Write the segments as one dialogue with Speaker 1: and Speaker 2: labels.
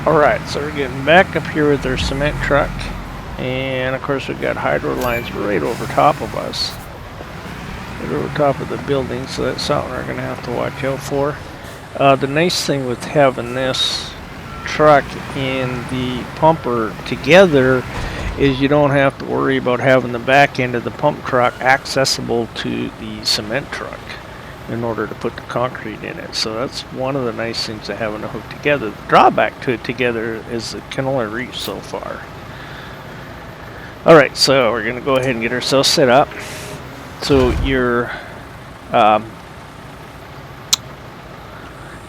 Speaker 1: Alright, so we're getting back up here with our cement truck. And of course we've got hydro lines right over top of us. Right over top of the building, so that's something we're going to have to watch out for. The nice thing with having this truck and the pumper together is you don't have to worry about having the back end of the pump truck accessible to the cement truck in order to put the concrete in it. So that's one of the nice things of having it hooked together. The drawback to it together is it can only reach so far. Alright, so we're going to go ahead and get ourselves set up. So your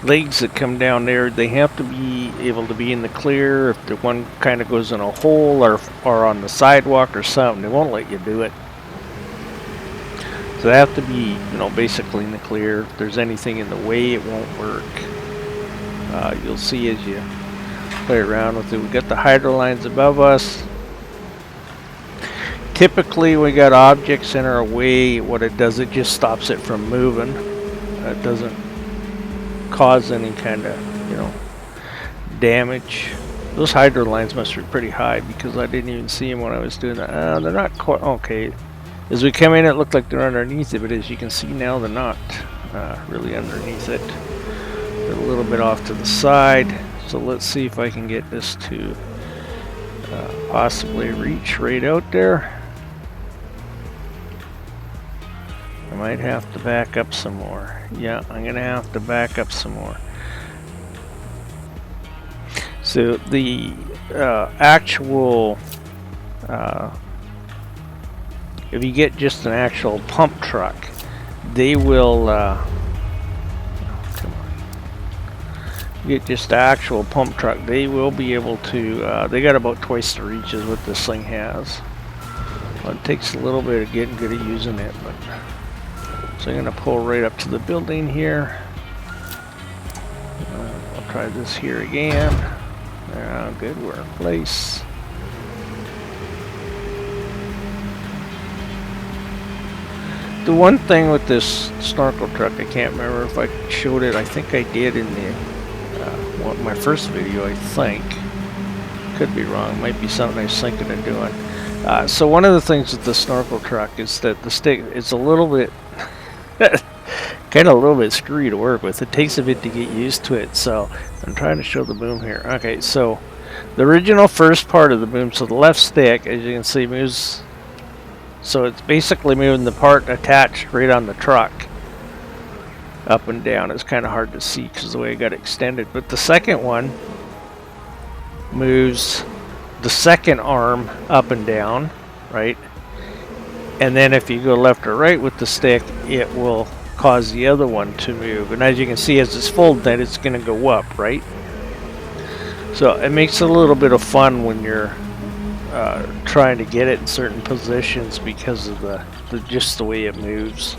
Speaker 1: legs that come down there, they have to be able to be in the clear. If the one kind of goes in a hole or on the sidewalk or something, they won't let you do it. So they have to be, you know, basically in the clear. If there's anything in the way, it won't work. You'll see as you play around with it. We got the hydro lines above us. Typically, we got objects in our way. What it does, it just stops it from moving. It doesn't cause any kind of, you know, damage. Those hydro lines must be pretty high because I didn't even see them when I was doing that. They're not quite okay. As we come in, it looked like they're underneath it, but as you can see now, they're not really underneath it. They're a little bit off to the side. So let's see if I can get this to possibly reach right out there. I might have to back up some more. Yeah, I'm going to have to back up some more. So the actual, if you get just an actual pump truck, they will, come on. You get just the actual pump truck, they will be able to, they got about twice the reach as what this thing has. Well, it takes a little bit of getting good at using it, but. So I'm going to pull right up to the building here. I'll try this here again. Good workplace. The one thing with this snorkel truck, I can't remember if I showed it. I think I did in the my first video, I think. Could be wrong. Might be something I was thinking of doing. So one of the things with the snorkel truck is that the stick is a little bit kind of a little bit screwy to work with. It takes a bit to get used to it. So I'm trying to show the boom here. Okay, so the original first part of the boom, so the left stick, as you can see, moves. So it's basically moving the part attached right on the truck up and down. It's kind of hard to see because the way it got extended. But the second one moves the second arm up and down, right? And then if you go left or right with the stick, it will cause the other one to move. And as you can see, as it's folded, it's going to go up, right? So it makes it a little bit of fun when you're trying to get it in certain positions because of just the way it moves.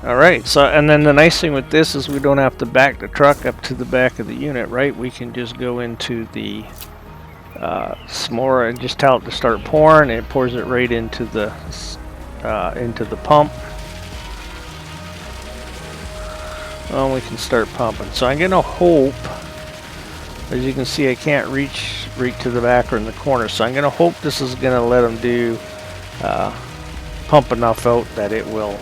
Speaker 1: Alright, so and then the nice thing with this is we don't have to back the truck up to the back of the unit, right? We can just go into the s'more and just tell it to start pouring, and it pours it right into the pump. Well, we can start pumping. So I'm gonna hope, as you can see, I can't reach right to the back or in the corner, so I'm gonna hope this is gonna let them do pump enough out that it will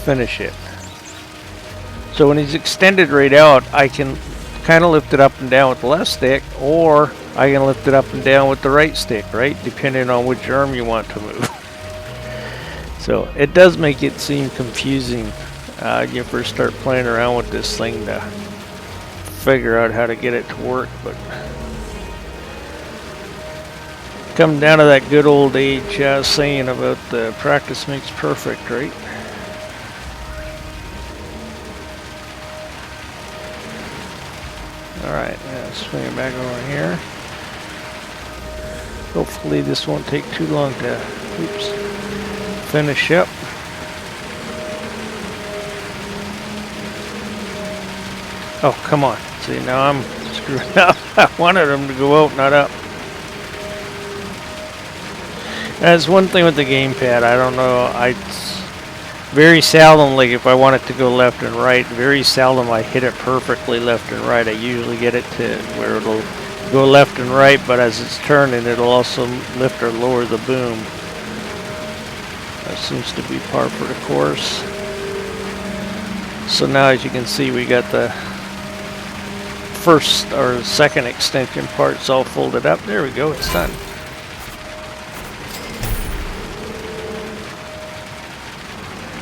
Speaker 1: finish it. So when he's extended right out, I can kind of lift it up and down with the left stick, or I can lift it up and down with the right stick, right? Depending on which arm you want to move. So it does make it seem confusing you first start playing around with this thing to figure out how to get it to work, but come down to that good old age saying about the practice makes perfect, right? Alright, swing it back over here. Hopefully this won't take too long to finish up. Oh, come on. See, now I'm screwing up. I wanted them to go out, not up. That's one thing with the gamepad. I don't know. Very seldom, like if I want it to go left and right, very seldom I hit it perfectly left and right. I usually get it to where it'll go left and right, but as it's turning, it'll also lift or lower the boom. That seems to be par for the course. So now, as you can see, we got the first or second extension parts all folded up. There we go, it's done.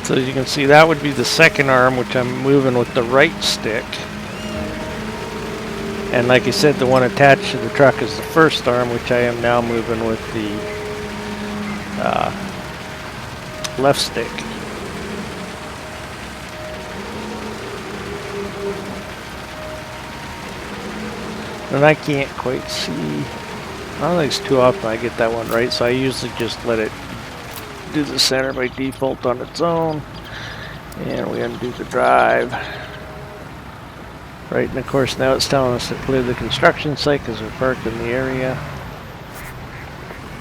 Speaker 1: So as you can see, that would be the second arm, which I'm moving with the right stick. And like I said, the one attached to the truck is the first arm, which I am now moving with the left stick. And I can't quite see. I don't think it's too often I get that one right, so I usually just let it do the center by default on its own, and we undo the drive. Right, and of course now it's telling us to clear the construction site because we're parked in the area.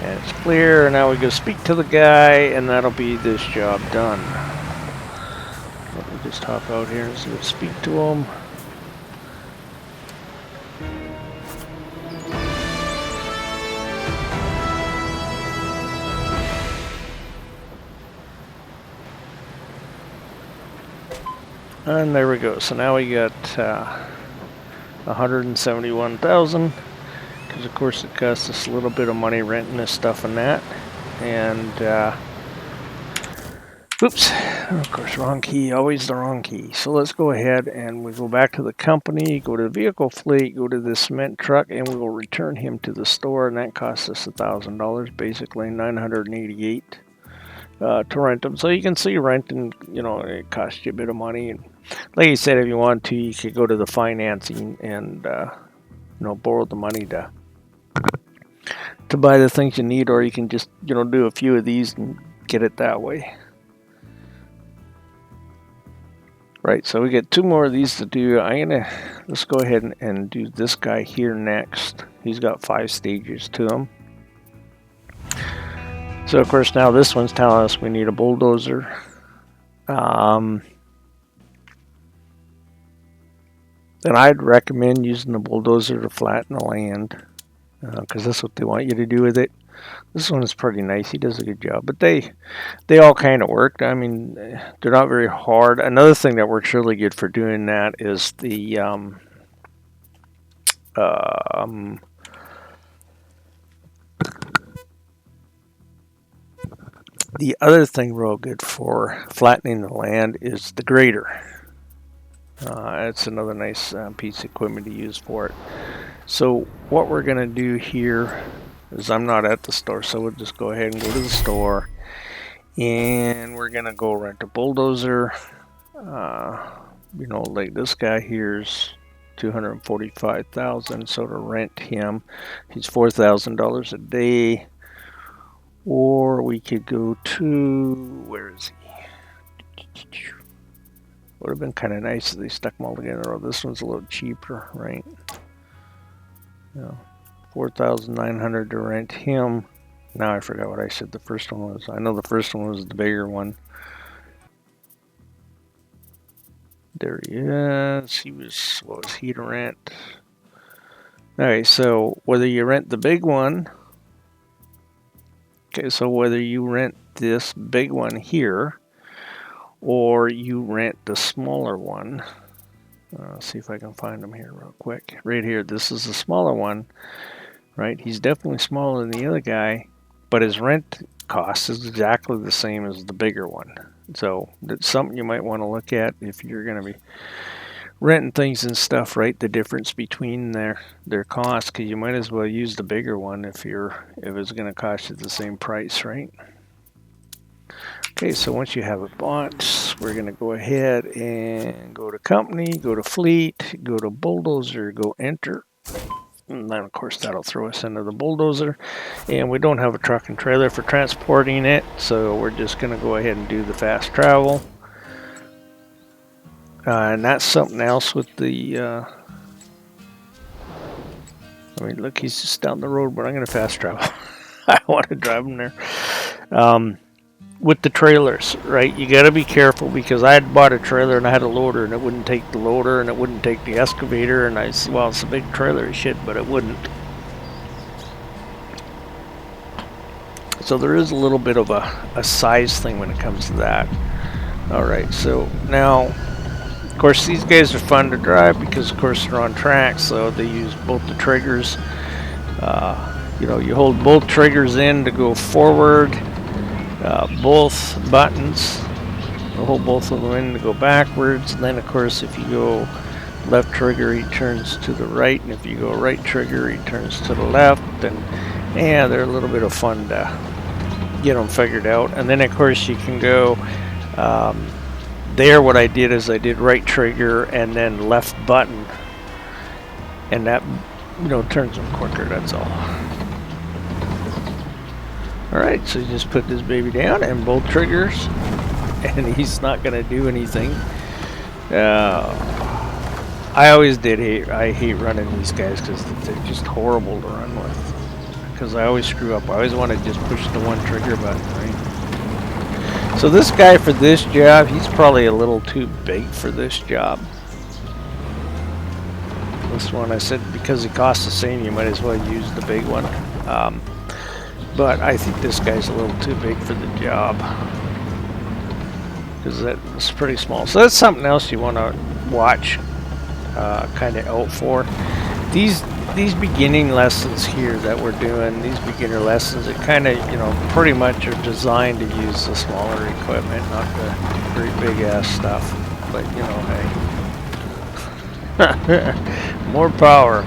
Speaker 1: And it's clear, and now we go speak to the guy, and that'll be this job done. Let me just hop out here and speak to him. And there we go. So now we got 171,000, because of course it costs us a little bit of money renting this stuff and that. And oops, of course, wrong key, always the wrong key. So let's go ahead and we go back to the company, go to vehicle fleet, go to the cement truck, and we will return him to the store, and that costs us $1,000, basically $988 to rent them. So you can see renting, you know, it costs you a bit of money. And like I said, if you want to, you could go to the financing and you know, borrow the money to buy the things you need, or you can just, you know, do a few of these and get it that way. Right, so we get 2 more of these to do. Let's go ahead and do this guy here next. He's got 5 stages to him. So of course now this one's telling us we need a bulldozer. And I'd recommend using the bulldozer to flatten the land, because that's what they want you to do with it. This one is pretty nice. He does a good job, but they all kind of work. I mean, they're not very hard. Another thing that works really good for doing that is the other thing real good for flattening the land is the grader. It's another nice piece of equipment to use for it. So what we're going to do here is, I'm not at the store, so we'll just go ahead and go to the store, and we're going to go rent a bulldozer. You know, like this guy here's $245,000, so to rent him, he's $4,000 a day. Or we could go to, where is he? Would have been kind of nice if they stuck them all together. Oh, this one's a little cheaper, right? You know, $4,900 to rent him. Now I forgot what I said the first one was. I know the first one was the bigger one. There he is. What was he to rent? Alright, so whether you rent the big one, okay, so whether you rent this big one here, or you rent the smaller one. See if I can find them here real quick. Right here, this is the smaller one, right? He's definitely smaller than the other guy, but his rent cost is exactly the same as the bigger one. So that's something you might want to look at if you're going to be renting things and stuff, right? The difference between their costs, because you might as well use the bigger one if it's going to cost you the same price, right? Okay, so once you have it bought, we're going to go ahead and go to company, go to fleet, go to bulldozer, go enter. And then, of course, that'll throw us into the bulldozer. And we don't have a truck and trailer for transporting it, so we're just going to go ahead and do the fast travel. And that's something else with the... I mean, look, he's just down the road, but I'm going to fast travel. I want to drive him there. with the trailers, right? You got to be careful, because I had bought a trailer and I had a loader and it wouldn't take the loader and it wouldn't take the excavator, and I said, well, it's a big trailer, shit, but it wouldn't. So there is a little bit of a size thing when it comes to that. All right, so now, of course, these guys are fun to drive because, of course, they're on tracks, so they use both the triggers. You know, you hold both triggers in to go forward, both buttons, you hold both of them in to go backwards, and then, of course, if you go left trigger, he turns to the right, and if you go right trigger, he turns to the left, and yeah, they're a little bit of fun to get them figured out. And then, of course, you can go there. What I did is I did right trigger and then left button, and that, you know, turns them quicker. That's all. All right, so you just put this baby down and both triggers, and he's not gonna do anything. I always did hate running these guys because they're just horrible to run with. Because I always screw up. I always want to just push the one trigger button, right? So this guy for this job, he's probably a little too big for this job. This one, I said, because it costs the same, you might as well use the big one. But I think this guy's a little too big for the job, because that's pretty small. So that's something else you want to watch, kind of out for. These beginning lessons here that we're doing, these beginner lessons, it kind of, you know, pretty much are designed to use the smaller equipment, not the very big ass stuff. But you know, hey, more power,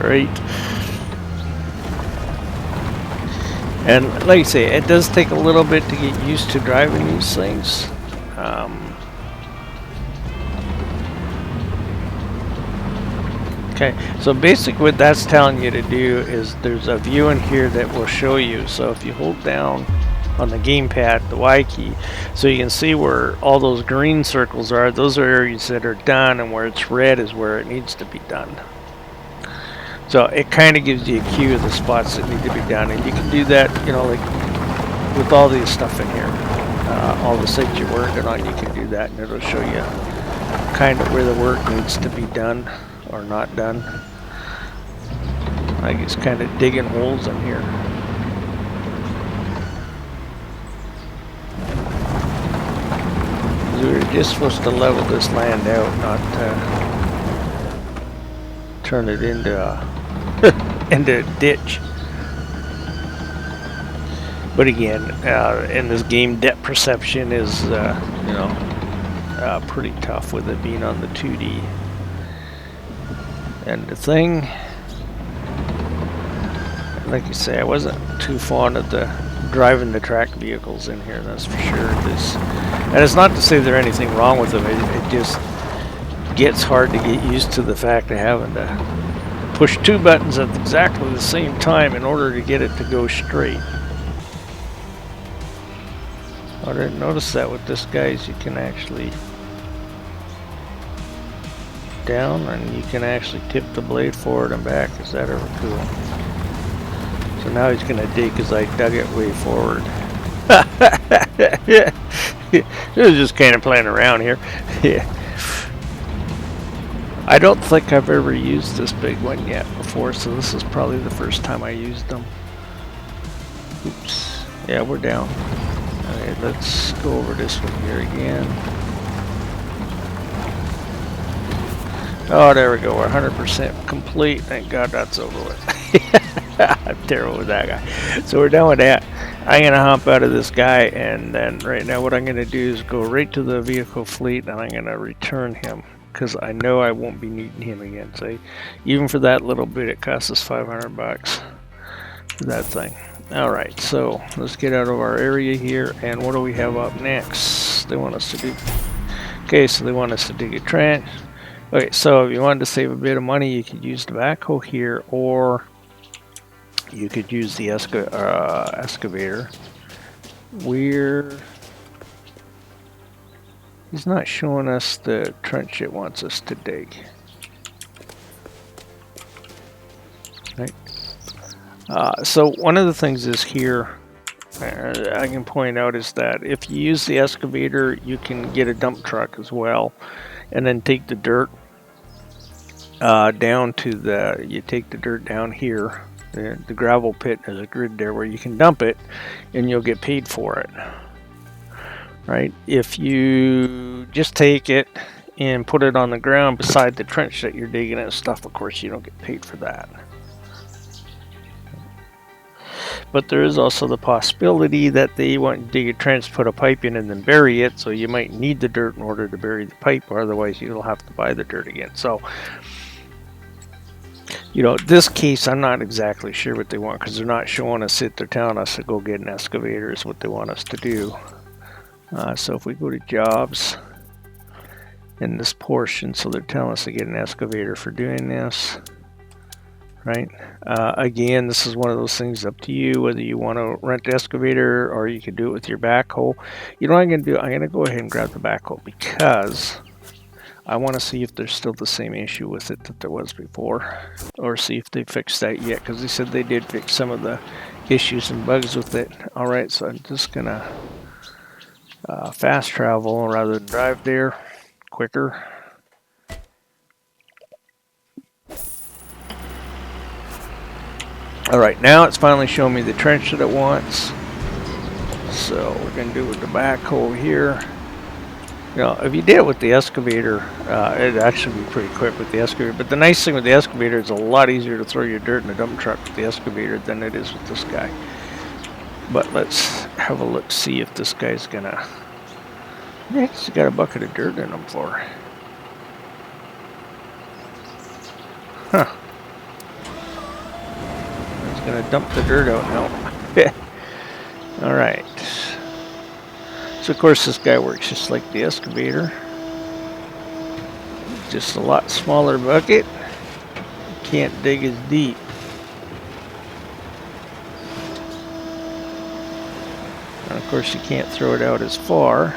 Speaker 1: right? And like I say, it does take a little bit to get used to driving these things. Okay, so basically what that's telling you to do is there's a view in here that will show you. So if you hold down on the gamepad, the Y key, so you can see where all those green circles are. Those are areas that are done, and where it's red is where it needs to be done. So it kind of gives you a cue of the spots that need to be done, and you can do that, you know, like with all these stuff in here, all the sites you're working on, you can do that, and it'll show you kind of where the work needs to be done or not done. Like it's kind of digging holes in here. We were just supposed to level this land out, not turn it into into a ditch. But again, in this game, depth perception is you know, pretty tough with it being on the 2D. And the thing, like you say, I wasn't too fond of the driving the track vehicles in here, that's for sure. And it's not to say there's anything wrong with them, it just gets hard to get used to the fact of having to push two buttons at exactly the same time in order to get it to go straight. I didn't notice that with this guy's, you can actually down, and you can actually tip the blade forward and back. Is that ever cool? So now he's gonna dig because I dug it way forward. It was just kind of playing around here. Yeah. I don't think I've ever used this big one yet before, so this is probably the first time I used them. Oops. Yeah, we're down. Alright, let's go over this one here again. Oh, there we go. We're 100% complete. Thank God that's over with. I'm terrible with that guy. So we're done with that. I'm going to hop out of this guy, and then right now what I'm going to do is go right to the vehicle fleet, and I'm going to return him, because I know I won't be needing him again. So even for that little bit, it costs us $500 for that thing. Alright, so let's get out of our area here, and what do we have up next? They want us to do... Okay, so they want us to dig a trench. Okay, so if you wanted to save a bit of money, you could use the backhoe here, or you could use the excavator. He's not showing us the trench it wants us to dig. Right. So one of the things is here, I can point out is that if you use the excavator, you can get a dump truck as well, and then take the dirt down to you take the dirt down here. The gravel pit is a grid there where you can dump it, and you'll get paid for it. Right? If you just take it and put it on the ground beside the trench that you're digging and stuff, of course you don't get paid for that. But there is also the possibility that they want to dig a trench, put a pipe in, and then bury it, so you might need the dirt in order to bury the pipe, or otherwise you'll have to buy the dirt again. So, you know, this case I'm not exactly sure what they want, because they're not showing us it, they're telling us to go get an excavator is what they want us to do. So if we go to jobs in this portion, so they're telling us to get an excavator for doing this. Right. Again, this is one of those things up to you whether you want to rent the excavator or you can do it with your backhoe. You know what I'm going to do? I'm going to go ahead and grab the backhoe because I want to see if there's still the same issue with it that there was before, or see if they fixed that yet, because they said they did fix some of the issues and bugs with it. All right, so I'm just going to fast travel rather than drive there quicker. Alright, now it's finally showing me the trench that it wants. So we're going to do it with the backhoe here. You know, if you did it with the excavator, it'd actually be pretty quick with the excavator. But the nice thing with the excavator is it's a lot easier to throw your dirt in a dump truck with the excavator than it is with this guy. But let's have a look, see if this guy's going to... He's got a bucket of dirt in him for. Huh. Gonna dump the dirt out now. Alright. So of course this guy works just like the excavator. Just a lot smaller bucket. Can't dig as deep. And of course you can't throw it out as far.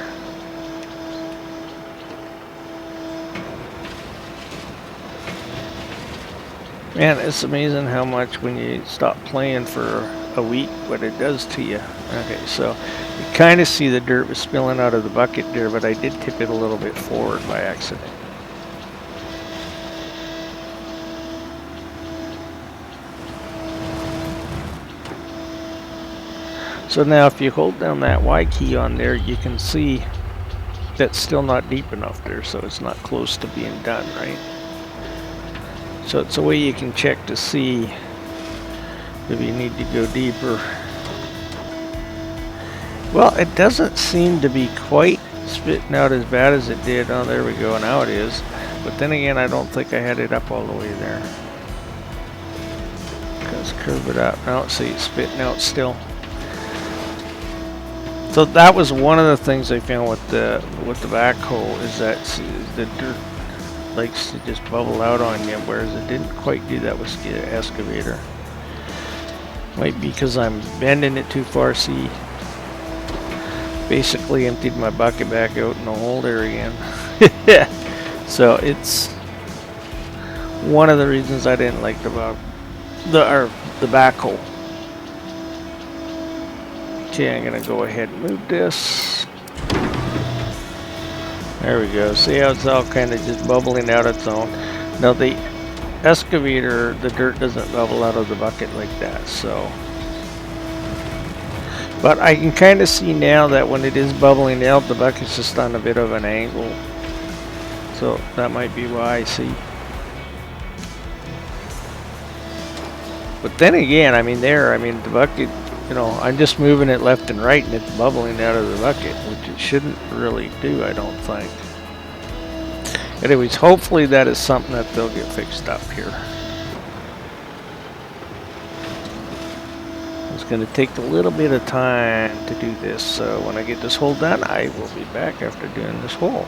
Speaker 1: Man, it's amazing how much when you stop playing for a week, what it does to you. Okay, so you kind of see the dirt was spilling out of the bucket there, but I did tip it a little bit forward by accident. So now if you hold down that Y key on there, you can see that's still not deep enough there, so it's not close to being done, right? So it's a way you can check to see if you need to go deeper. Well, it doesn't seem to be quite spitting out as bad as it did. Oh, there we go, now it is. But then again, I don't think I had it up all the way there. Let's curve it up. Now, see, it's spitting out still. So that was one of the things I found with the backhoe, is that the dirt likes to just bubble out on you, whereas it didn't quite do that with the excavator. Might be because I'm bending it too far. See, basically emptied my bucket back out in the hole there again. So it's one of the reasons I didn't like the backhoe. Okay, I'm gonna go ahead and move this. There we go. See how it's all kind of just bubbling out its own. Now the excavator, the dirt doesn't bubble out of the bucket like that, so. But I can kind of see now that when it is bubbling out, the bucket's just on a bit of an angle. So that might be why I see. But then again, I mean the bucket, you know, I'm just moving it left and right and it's bubbling out of the bucket, which it shouldn't really do, I don't think. Anyways, hopefully that is something that they'll get fixed up here. It's going to take a little bit of time to do this, so when I get this hole done, I will be back after doing this hole.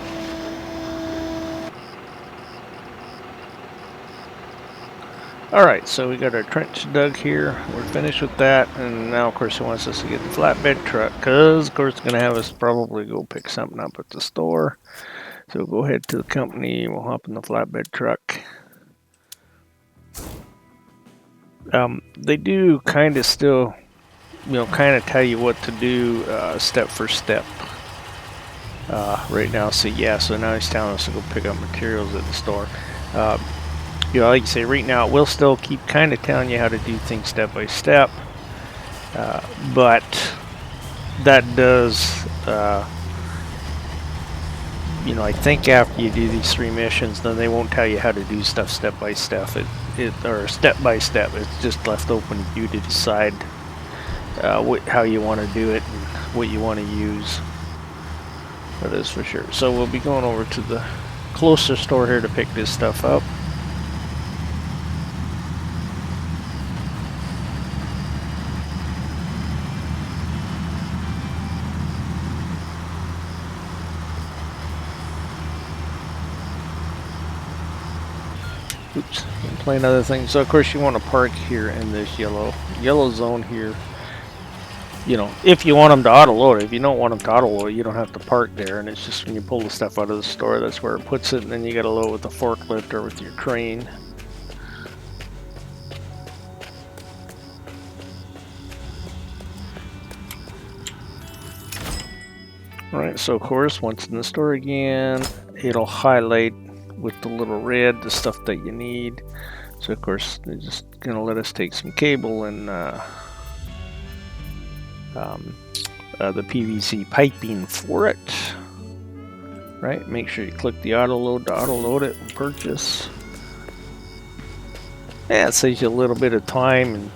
Speaker 1: Alright, so we got our trench dug here. We're finished with that, and now of course he wants us to get the flatbed truck, because of course it's going to have us probably go pick something up at the store. So we'll go ahead to the company, we'll hop in the flatbed truck. They do kind of still kind of tell you what to do step for step right now. So yeah, so now he's telling us to go pick up materials at the store. Like you say, right now it will still keep kind of telling you how to do things step by step, but that does, I think after you do these 3 missions, then they won't tell you how to do stuff step by step. Or step by step. It's just left open to you to decide how you want to do it and what you want to use. That is for sure. So we'll be going over to the closer store here to pick this stuff up. Oops, I'm playing other things. So of course you want to park here in this yellow zone here. If you want them to auto load it. If you don't want them to auto load it, you don't have to park there. And it's just when you pull the stuff out of the store, that's where it puts it. And then you got to load with a forklift or with your crane. Alright, so of course, once in the store again, it'll highlight with the little red the stuff that you need. So of course, they're just going to let us take some cable and the PVC piping for it. Right, make sure you click the auto load to auto load it and purchase. Yeah, it saves you a little bit of time,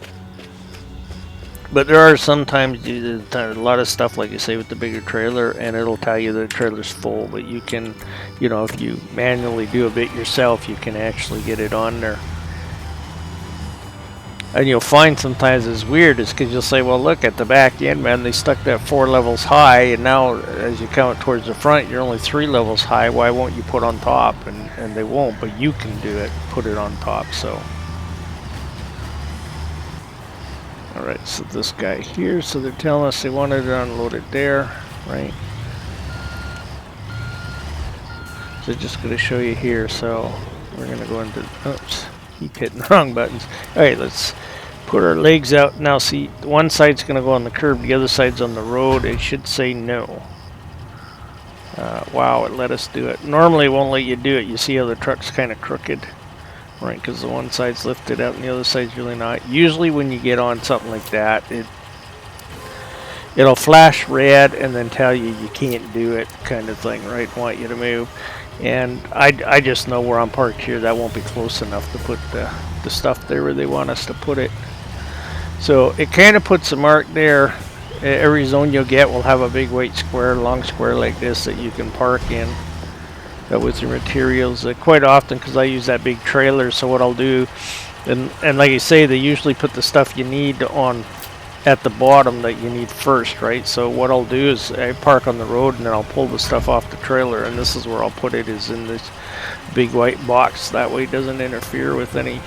Speaker 1: but there are sometimes a lot of stuff, like you say, with the bigger trailer, and it'll tell you the trailer's full. But you can, if you manually do a bit yourself, you can actually get it on there. And you'll find sometimes it's weird is because you'll say, well, look at the back end, man, they stuck that 4 levels high, and now as you count towards the front, you're only 3 levels high. Why won't you put on top? And they won't, but you can do it, put it on top. So alright, so this guy here, so they're telling us they wanted to unload it there, right? So just going to show you here, so we're going to go into, oops, keep hitting the wrong buttons. Alright, let's put our legs out. Now see, one side's going to go on the curb, the other side's on the road. It should say no. Wow, it let us do it. Normally it won't let you do it. You see how the truck's kind of crooked? Right, because the one side's lifted out and the other side's really not. Usually when you get on something like that, it'll flash red and then tell you you can't do it, kind of thing, right? Want you to move. And I just know where I'm parked here, that won't be close enough to put the stuff there where they want us to put it. So it kind of puts a mark there. Every zone you'll get will have a big white square, long square like this that you can park in. With your materials, quite often, because I use that big trailer, so what I'll do, and like I say, they usually put the stuff you need on at the bottom that you need first, right? So what I'll do is I park on the road and then I'll pull the stuff off the trailer, and this is where I'll put it, is in this big white box. That way it doesn't interfere with any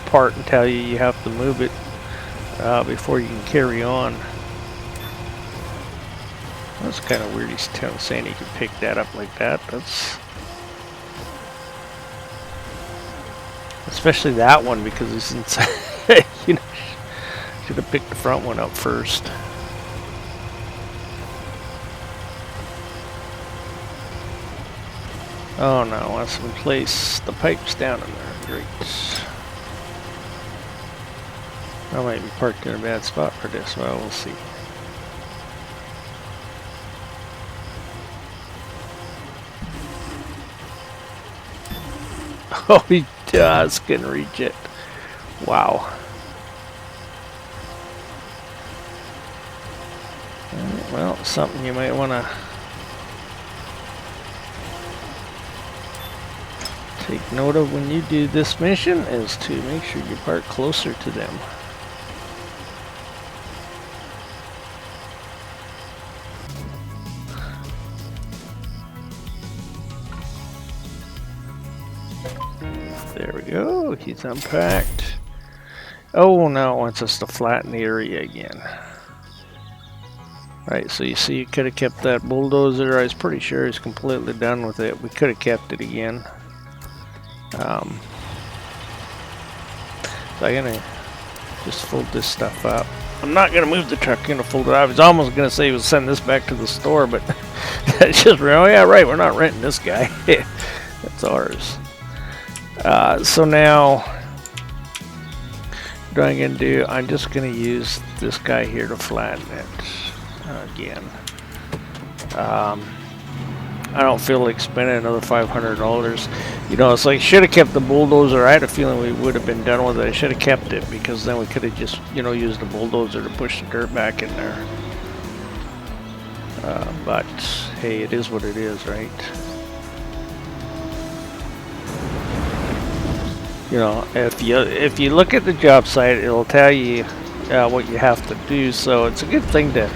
Speaker 1: part and tell you have to move it before you can carry on. That's kind of weird, he's saying he can pick that up like that. That's especially that one, because it's inside. Should have picked the front one up first. Oh no, let's replace the pipes down in there. Great. I might be parked in a bad spot for this. Well, we'll see. Oh, he just can reach it. Wow. Well, something you might want to take note of when you do this mission is to make sure you park closer to them. There we go, he's unpacked. Oh, now it wants us to flatten the area again. Right, so you see you could have kept that bulldozer. I was pretty sure he's completely done with it. We could have kept it again. So I'm gonna just fold this stuff up. I'm not gonna move the truck. I'm gonna fold it out. I was almost gonna say we'll send this back to the store, but that's just oh yeah, right. We're not renting this guy. That's ours. So now, what I'm gonna do? I'm just gonna use this guy here to flatten it again. I don't feel like spending another $500. You know, it's like, should have kept the bulldozer. I had a feeling we would have been done with it. I should have kept it, because then we could have just, you know, used the bulldozer to push the dirt back in there. But hey, it is what it is, right? You know, if you look at the job site, it'll tell you what you have to do. So it's a good thing to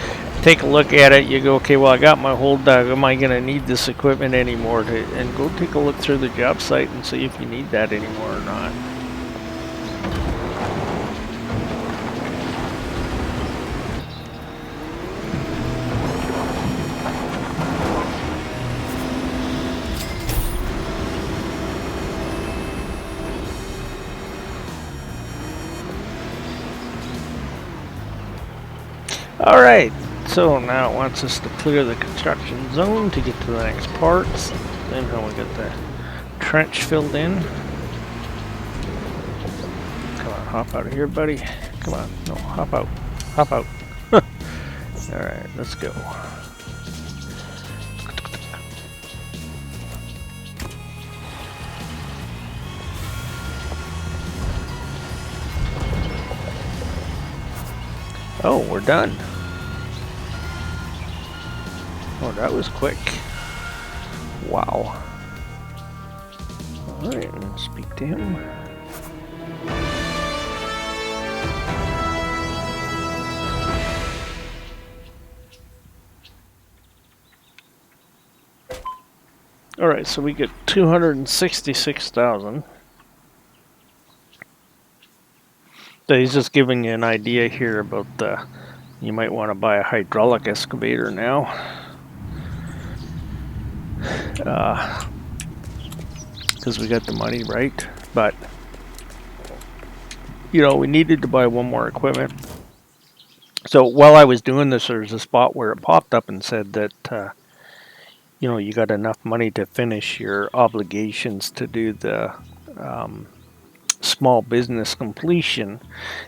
Speaker 1: take a look at it. You go, okay, well, I got my whole dug. Am I going to need this equipment anymore? And go take a look through the job site and see if you need that anymore or not. All right. So now it wants us to clear the construction zone to get to the next parts. Then how we get the trench filled in. Come on, hop out of here, buddy. Come on, no, hop out. Hop out. Alright, let's go. Oh, we're done. Oh, that was quick. Wow. Alright, let's speak to him. Alright, so we get 266,000. So he's just giving you an idea here about the, you might want to buy a hydraulic excavator now. Because we got the money, right? But you know, we needed to buy one more equipment. So while I was doing this, there's a spot where it popped up and said that you know, you got enough money to finish your obligations to do the small business completion.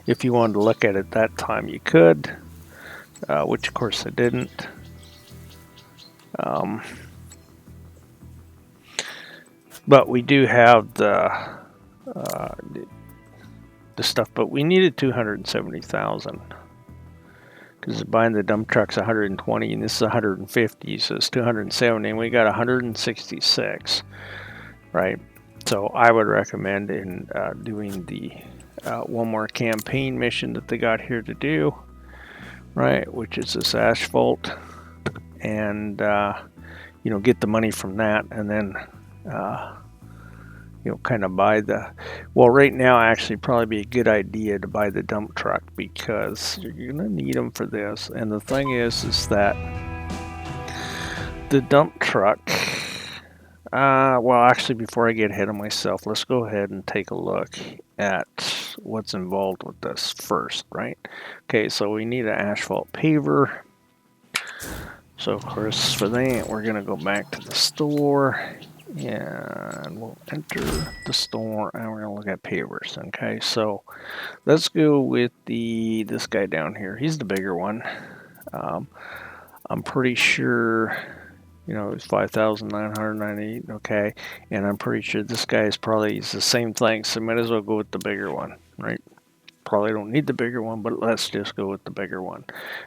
Speaker 1: If you wanted to look at it that time, you could, which of course I didn't. But we do have the stuff, but we needed 270,000 because buying the dump truck's 120 and this is 150, so it's 270, and we got 166, right? So I would recommend in doing the one more campaign mission that they got here to do, right? Which is this asphalt, and you know, get the money from that, and then you know, kind of buy the, well, right now actually probably be a good idea to buy the dump truck because you're gonna need them for this. And the thing is that the dump truck, well, actually, before I get ahead of myself, let's go ahead and take a look at what's involved with this first, right? Okay, so we need an asphalt paver. So of course for that we're gonna go back to the store and we'll enter the store and we're gonna look at pavers. Okay, so let's go with this guy down here. He's the bigger one. I'm pretty sure, you know, it's 5,998. Okay, and I'm pretty sure this guy is probably the same thing, so might as well go with the bigger one, right? Probably don't need the bigger one, but let's just go with the bigger one.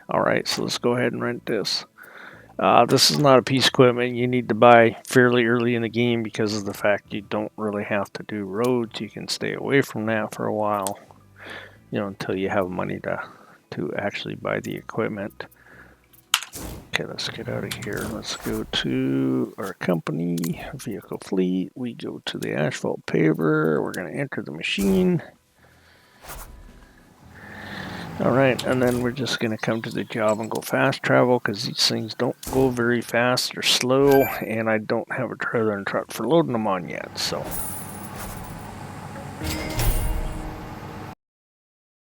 Speaker 1: All right, so let's go ahead and rent this. This is not a piece of equipment you need to buy fairly early in the game because of the fact you don't really have to do roads. You can stay away from that for a while, you know, until you have money to actually buy the equipment. Okay, let's get out of here. Let's go to our company, vehicle fleet. We go to the asphalt paver. We're going to enter the machine. Alright, and then we're just going to come to the job and go fast travel because these things don't go very fast. They're slow, and I don't have a trailer and truck for loading them on yet. So